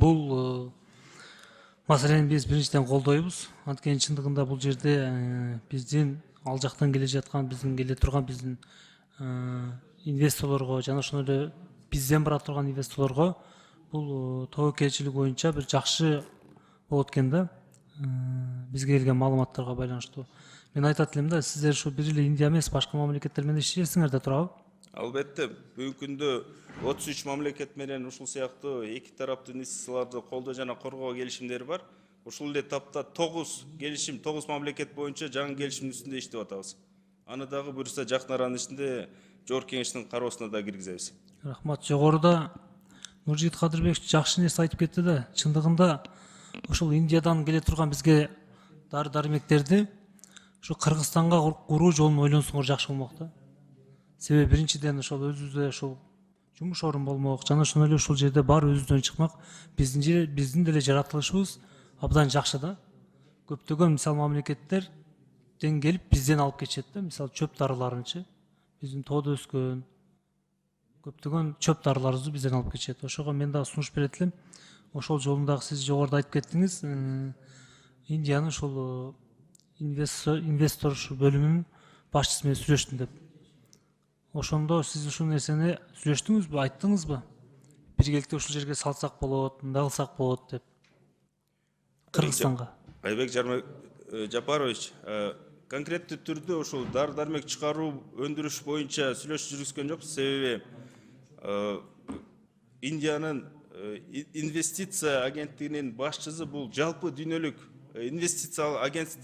Бул маселени биз биринчиден колдойбуз. Анткени чындыгында бул жерде биздин ал жактан келе жаткан, биздин келе турган биздин инвесторлорго жана ошондой эле бизден бара турган инвесторлорго бул тобокелчилик боюнча бир жакшы болот экен да. Бизге келген маалыматтарга байланыштуу. Мен айтат элем да, сиздер ушу бир эле Индия эмес, башка мамлекеттер менен иштейсиңер да туурабы? Албетте, бүгүнкү күндө 33 мамлекет менен ушул сыяктуу эки тараптуу инвестицияларды колдоо жана коргоо келишимдери бар. Ушул эле тапта 9 келишим, 9 мамлекет боюнча жаңы келишимдин үстүндө иштеп атабыз. Аны дагы буюрса жакын аранын ичинде Жогорку Кеңештин кароосуна да киргизебиз. Рахмат. Жогоруда Нуржигит Кадырбекович жакшы нерсе айтып кетти да, чындыгында ушул Индиядан келе турган бизге дары-дармектерди ушу Кыргызстанга куруу жолун ойлонсоңор жакшы болмок да. Себеби биринчиден ошол өзүбүздө ушул жумуш орун болмок, жана ошондой эле ушул жерде бар өзүбүздөн чыкмак. Биздин деле жаратылышыбыз абдан жакшы да. Көптөгөн мисал мамлекеттерден келип бизден алып кетишет да. Мисал чөп дарыларынчы. Биздин тоодо өскөн көптөгөн чөп дарыларыбызды бизден алып кетишет. Ошого мен дагы сунуш берет элем. Ошол жолундагы сиз жогоруда айтып кеттиңиз, Индиянын ушул инвестор бөлүмүнүн башчысы менен сүйлөштүм деп. Ошондо сиз ушул нерсени сүйлөштүңүзбү, айттыңызбы? Биргеликте ушул жерге салсак болот, мындай кылсак болот деп. Кыргызстанга. Айбек Жапарович, конкреттүү түрдө ушул дары-дармек чыгаруу, өндүрүш боюнча сүйлөшүү жүргүзгөн жокпуз. Себеби Индиянын инвестиция агенттигинин башчысы бул жалпы дүйнөлүк инвестициялык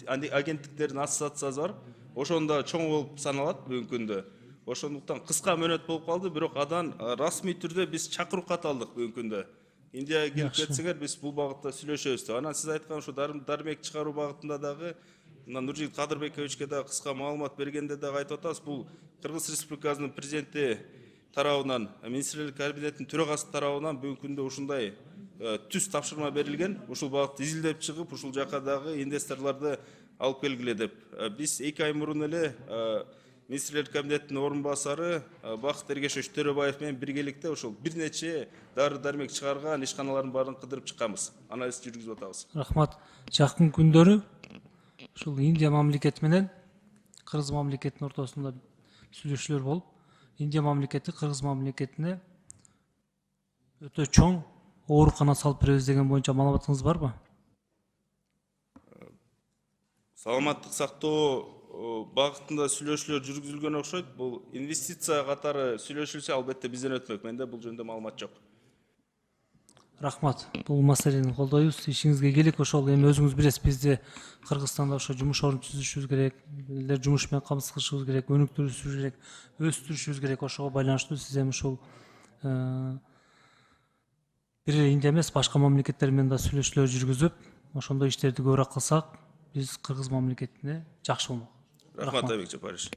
агенттиктердин ассоциациясы бар. Ошондо чоң болуп саналат бүгүнкү күндө. Ошондуктан кыска мөөнөт болуп калды, бирок адан расмий түрдө биз чакыруу кат алдык бүгүнкү күндө. Индияга келип кетсеңер, биз бул багытта сүйлөшөбүз деп. Анан сиз айткан ушу дармек чыгаруу багытында дагы Нуржигит Кадырбековичке да кыска маалымат бергенде дагы айтып атабыз. Бул Кыргыз Республикасынын президенти тарабынан, министрлер кабинетинин төрагасы тарабынан бүгүнкү күндө ушундай түз тапшырма берилген. Ушул багытты изилдеп чыгып, ушул жака дагы инвесторлорду алып келгиле деп. Биз 2 ай мурун эле министрлер кабинетинин орун басары Бакыт Эргешович Төрөбаев менен биргеликте ушул бир нече дары-дармек чыгарган ишканалардын баарын кыдырып чыкканбыз. Анализ жүргүзүп атабыз. Рахмат. Жакын күндөрү ушул Индия мамлекети менен Кыргыз мамлекетинин ортосунда сүйлөшүүлөр болуп, Индия мамлекети Кыргыз мамлекетине өтө чоң оорукана салып беребиз деген боюнча маалыматыңыз барбы? Саламаттык сактоо багытында сүйлөшүүлөр жүргүзүлгөн окшойт. Бул инвестиция катары сүйлөшүлсө албетте бизден өтмөк. Менде бул жөнүндө маалымат жок. Рахмат. Бул маселени колдойбуз. Ишиңизге келик. Ошол эми өзүңүз билесиз, бизде Кыргызстанда ошо жумуш орун түзүшүбүз керек, элдер жумуш менен камсыз кылышыбыз керек, өнүктүрүшүбүз керек, өстүрүшүбүз керек. Ошого байланыштуу сиз эми ушул бир эле Индия эмес, башка мамлекеттер менен да сүйлөшүүлөр жүргүзүп, ошондой иштерди көбүрөөк кылсак, биз Кыргыз мамлекетине жакшы болмок. Рахмат, Айбек Жапарович.